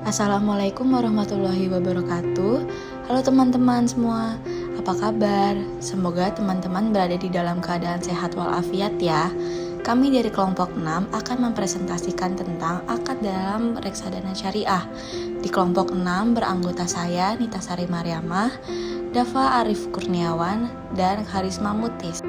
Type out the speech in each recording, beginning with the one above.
Assalamualaikum warahmatullahi wabarakatuh. Halo teman-teman semua, apa kabar? Semoga teman-teman berada di dalam keadaan sehat walafiat ya. Kami dari kelompok 6 akan mempresentasikan tentang akad dalam reksadana syariah. Di kelompok 6 beranggota saya, Nita Sari Mariamah, Dava Arif Kurniawan, dan Karisma Mutis.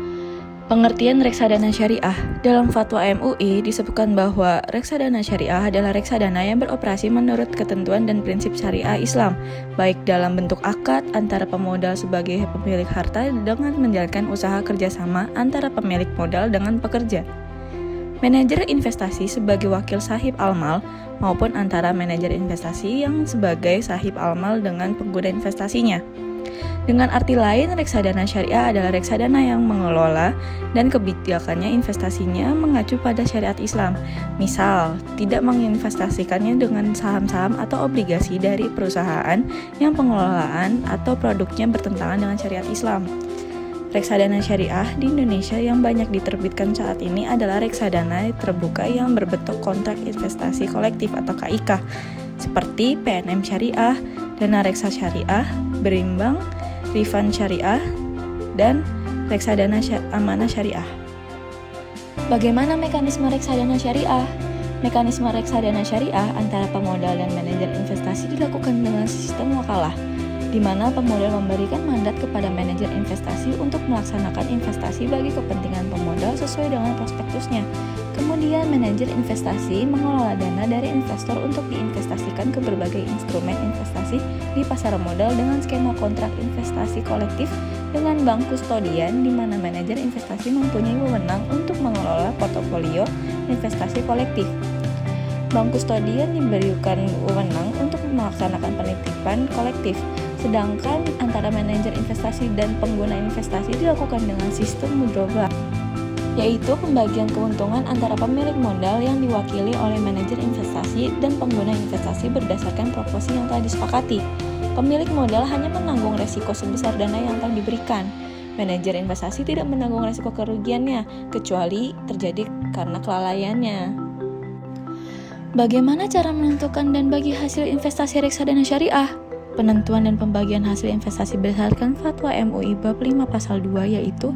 Pengertian reksadana syariah. Dalam fatwa MUI disebutkan bahwa reksadana syariah adalah reksadana yang beroperasi menurut ketentuan dan prinsip syariah Islam, baik dalam bentuk akad antara pemodal sebagai pemilik harta dengan menjalankan usaha kerjasama antara pemilik modal dengan pekerja, manajer investasi sebagai wakil sahib almal, maupun antara manajer investasi yang sebagai sahib almal dengan pengguna investasinya. Dengan arti lain, reksadana syariah adalah reksadana yang mengelola dan kebijakannya investasinya mengacu pada syariat Islam. Misal, tidak menginvestasikannya dengan saham-saham atau obligasi dari perusahaan yang pengelolaan atau produknya bertentangan dengan syariat Islam. Reksadana syariah di Indonesia yang banyak diterbitkan saat ini adalah reksadana terbuka yang berbentuk kontrak investasi kolektif atau KIK, seperti PNM Syariah, Dana Reksa Syariah, Berimbang, Rifan Syariah, dan reksadana amanah syariah. Bagaimana mekanisme reksadana syariah? Mekanisme reksadana syariah antara pemodal dan manajer investasi dilakukan dengan sistem wakalah, di mana pemodal memberikan mandat kepada manajer investasi untuk melaksanakan investasi bagi kepentingan pemodal sesuai dengan prospektusnya. Kemudian manajer investasi mengelola dana dari investor untuk diinvestasikan ke berbagai instrumen investasi di pasar modal dengan skema kontrak investasi kolektif dengan bank kustodian, di mana manajer investasi mempunyai wewenang untuk mengelola portofolio investasi kolektif. Bank kustodian diberikan wewenang untuk melaksanakan penitipan kolektif, sedangkan antara manajer investasi dan pengguna investasi dilakukan dengan sistem mudharabah, yaitu pembagian keuntungan antara pemilik modal yang diwakili oleh manajer investasi dan pengguna investasi berdasarkan proporsi yang telah disepakati. Pemilik modal hanya menanggung resiko sebesar dana yang telah diberikan. Manajer investasi tidak menanggung resiko kerugiannya, kecuali terjadi karena kelalaiannya. Bagaimana cara menentukan dan bagi hasil investasi reksadana syariah? Penentuan dan pembagian hasil investasi berdasarkan fatwa MUI bab 5 pasal 2 yaitu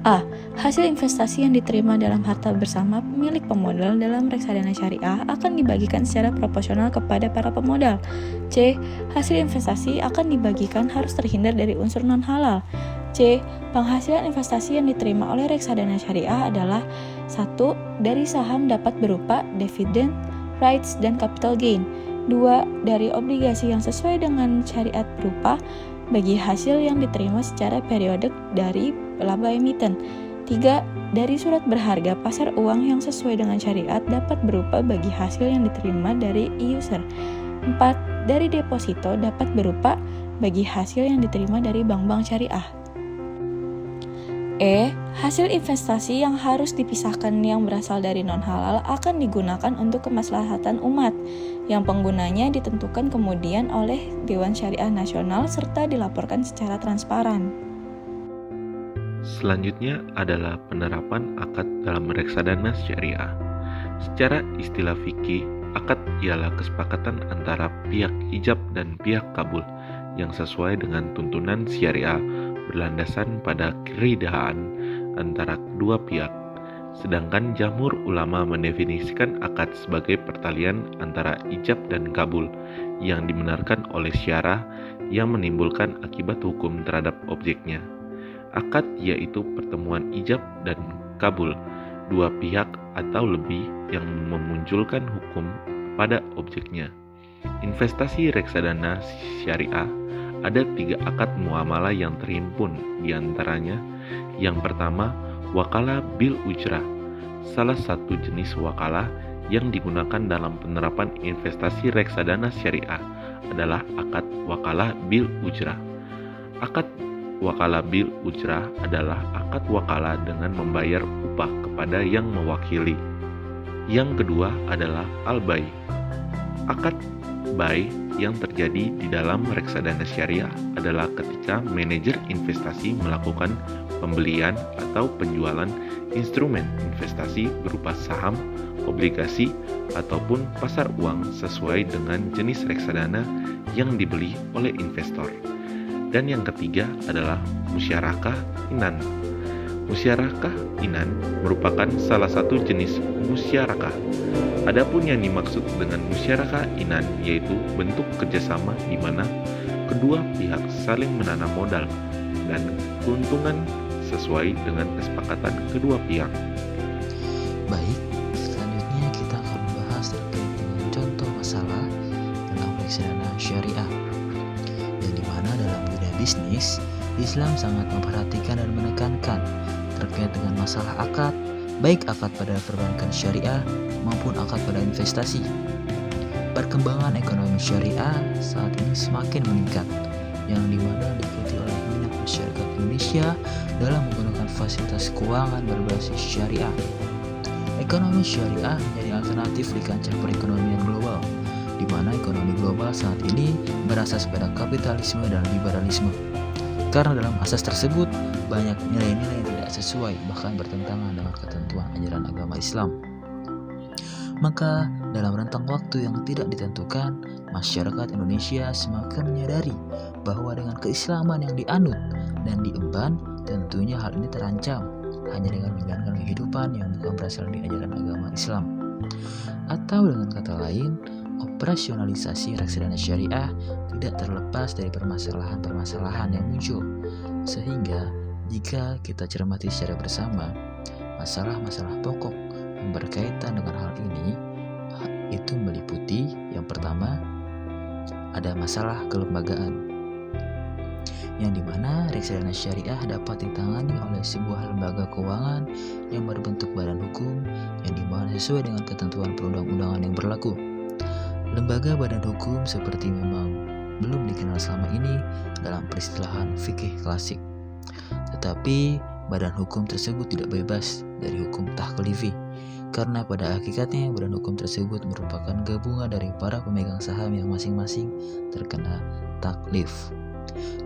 A. Hasil investasi yang diterima dalam harta bersama milik pemodal dalam reksadana syariah akan dibagikan secara proporsional kepada para pemodal. C. Hasil investasi akan dibagikan harus terhindar dari unsur non-halal. C. Penghasilan investasi yang diterima oleh reksadana syariah adalah 1. Dari saham dapat berupa dividen, rights, dan capital gain. 2. Dari obligasi yang sesuai dengan syariat berupa bagi hasil yang diterima secara periodik dari laba emiten. 3. Dari surat berharga pasar uang yang sesuai dengan syariat dapat berupa bagi hasil yang diterima dari user. 4. Dari deposito dapat berupa bagi hasil yang diterima dari bank-bank syariah. E. Hasil investasi yang harus dipisahkan yang berasal dari non-halal akan digunakan untuk kemaslahatan umat, yang penggunanya ditentukan kemudian oleh Dewan Syariah Nasional serta dilaporkan secara transparan. Selanjutnya adalah penerapan akad dalam reksadana syariah. Secara istilah fikih, akad ialah kesepakatan antara pihak ijab dan pihak kabul yang sesuai dengan tuntunan syariah berlandasan pada keridhaan antara kedua pihak. Sedangkan jamhur ulama mendefinisikan akad sebagai pertalian antara ijab dan kabul yang dibenarkan oleh syarah yang menimbulkan akibat hukum terhadap objeknya. Akad yaitu pertemuan ijab dan kabul dua pihak atau lebih yang memunculkan hukum pada objeknya. Investasi reksadana syariah ada 3 akad muamalah yang terhimpun, diantaranya yang pertama, wakalah bil ujrah. Salah satu jenis wakalah yang digunakan dalam penerapan investasi reksadana syariah adalah akad wakalah bil ujrah. Akad wakalah bil ujrah adalah akad wakalah dengan membayar upah kepada yang mewakili. Yang kedua adalah al-bai. Akad bai yang terjadi di dalam reksadana syariah adalah ketika manajer investasi melakukan pembelian atau penjualan instrumen investasi berupa saham obligasi, ataupun pasar uang sesuai dengan jenis reksadana yang dibeli oleh investor. Dan yang ketiga adalah musyarakah inan. Musyarakah inan merupakan salah satu jenis musyarakah. Adapun yang dimaksud dengan musyarakah inan yaitu bentuk kerjasama di mana kedua pihak saling menanam modal dan keuntungan sesuai dengan kesepakatan kedua pihak. Baik, selanjutnya kita akan membahas terkait dengan contoh masalah dalam reksadana syariah, yang dimana dalam dunia bisnis, Islam sangat memperhatikan dan menekankan terkait dengan masalah akad, baik akad pada perbankan syariah maupun akad pada investasi. Perkembangan ekonomi syariah saat ini semakin meningkat, yang dimana diikuti oleh minat masyarakat Indonesia dalam menggunakan fasilitas keuangan berbasis syariah. Ekonomi syariah menjadi alternatif di kancah perekonomian global, di mana ekonomi global saat ini berasas pada kapitalisme dan liberalisme. Karena dalam asas tersebut, banyak nilai-nilai yang tidak sesuai, bahkan bertentangan dengan ketentuan ajaran agama Islam. Maka, dalam rentang waktu yang tidak ditentukan, masyarakat Indonesia semakin menyadari bahwa dengan keislaman yang dianut dan diemban, tentunya hal ini terancam hanya dengan menjalankan kehidupan yang bukan berasal dari ajaran agama Islam. Atau dengan kata lain, operasionalisasi reksadana syariah tidak terlepas dari permasalahan-permasalahan yang muncul. Sehingga, jika kita cermati secara bersama, masalah-masalah pokok yang berkaitan dengan hal ini itu meliputi yang pertama, ada masalah kelembagaan, yang dimana reksadana syariah dapat ditangani oleh sebuah lembaga keuangan yang berbentuk badan hukum yang dimana sesuai dengan ketentuan perundang-undangan yang berlaku. Lembaga badan hukum seperti memang belum dikenal selama ini dalam peristilahan fikih klasik. Tetapi badan hukum tersebut tidak bebas dari hukum takhlifi, karena pada hakikatnya badan hukum tersebut merupakan gabungan dari para pemegang saham yang masing-masing terkena taklif.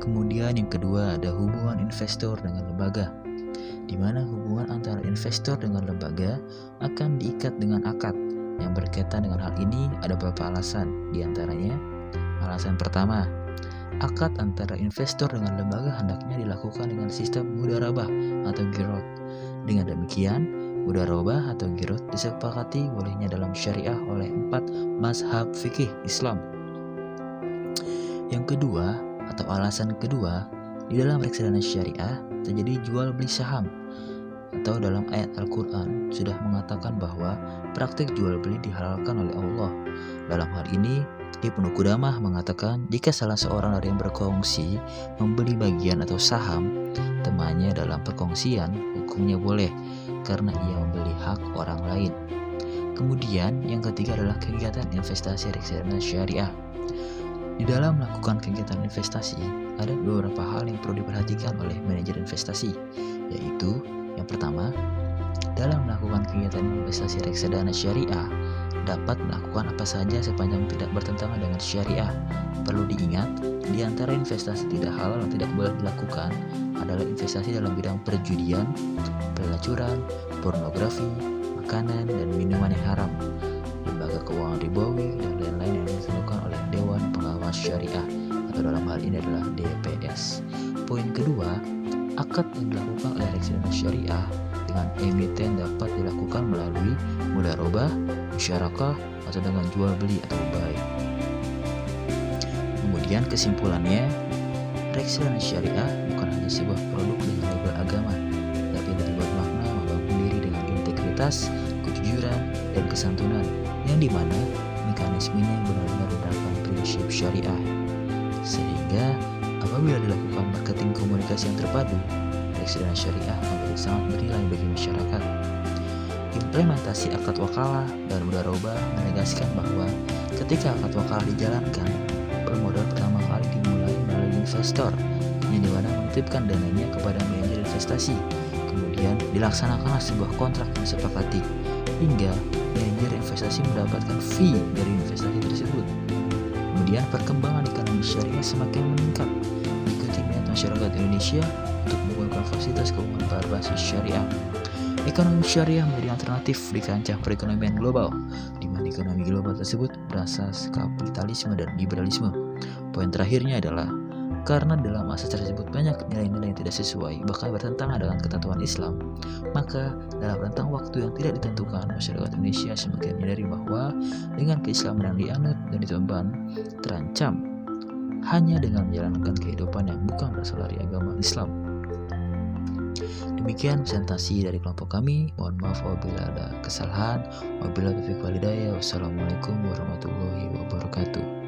Kemudian yang kedua ada hubungan investor dengan lembaga, di mana hubungan antara investor dengan lembaga akan diikat dengan akad. Yang berkaitan dengan hal ini ada beberapa alasan, diantaranya alasan pertama, akad antara investor dengan lembaga hendaknya dilakukan dengan sistem mudharabah atau qirot. Dengan demikian, mudharabah atau qirot disepakati bolehnya dalam syariah oleh 4 mazhab fikih Islam. Yang kedua, atau alasan kedua, di dalam reksadana syariah terjadi jual beli saham, atau dalam ayat Al-Quran sudah mengatakan bahwa praktik jual beli dihalalkan oleh Allah. Dalam hal ini, Ibnu Qudamah mengatakan jika salah seorang dari yang berkongsi membeli bagian atau saham temannya dalam perkongsian, hukumnya boleh karena ia membeli hak orang lain. Kemudian yang ketiga adalah kegiatan investasi reksadana syariah. Di dalam melakukan kegiatan investasi, ada beberapa hal yang perlu diperhatikan oleh manajer investasi, yaitu yang pertama, dalam melakukan kegiatan investasi reksadana syariah, dapat melakukan apa saja sepanjang tidak bertentangan dengan syariah. Perlu diingat, di antara investasi tidak halal yang tidak boleh dilakukan adalah investasi dalam bidang perjudian, pelacuran, pornografi, makanan, dan minuman yang haram, lembaga keuangan ribawi, dan lain-lain yang ditentukan oleh Dewan Pengawas Syariah, atau dalam hal ini adalah DPS. Poin kedua, akad yang dilakukan oleh reksadana syariah dengan emiten dapat dilakukan melalui mudharabah, musyarakah, atau dengan jual beli atau buy. Kemudian kesimpulannya, reksadana syariah bukan hanya sebuah produk dengan label agama, tapi dari bermakna membangun diri dengan integritas, kejujuran, dan kesantunan, yang dimana mekanismenya benar-benar menerapkan prinsip syariah. Sehingga apabila dilakukan marketing komunikasi yang terpadu, reksadana syariah menjadi sangat bernilai bagi masyarakat. Implementasi akad wakalah dan mudharabah menegaskan bahwa ketika akad wakalah dijalankan, permodalan pertama kali dimulai melalui investor yang dimana menitipkan dananya kepada manajer investasi. Kemudian dilaksanakanlah sebuah kontrak yang disepakati hingga manajer investasi mendapatkan fee dari investasi tersebut. Kemudian perkembangan ekonomi syariah semakin meningkat, diikuti minat masyarakat Indonesia untuk menggunakan fasilitas keuangan berbasis syariah. Ekonomi syariah menjadi alternatif di kancah perekonomian global, di mana ekonomi global tersebut berasas kapitalisme dan liberalisme. Poin terakhirnya adalah karena dalam asas tersebut banyak nilai-nilai yang tidak sesuai, bahkan bertentangan dengan ketentuan Islam, maka dalam rentang waktu yang tidak ditentukan, masyarakat Indonesia semakin menyadari bahwa dengan keislaman yang dianut dan ditemban terancam hanya dengan menjalankan kehidupan yang bukan berasal dari agama Islam. Demikian presentasi dari kelompok kami. Mohon maaf apabila ada kesalahan. Wabillahi taufiq wal hidayah. Wassalamualaikum warahmatullahi wabarakatuh.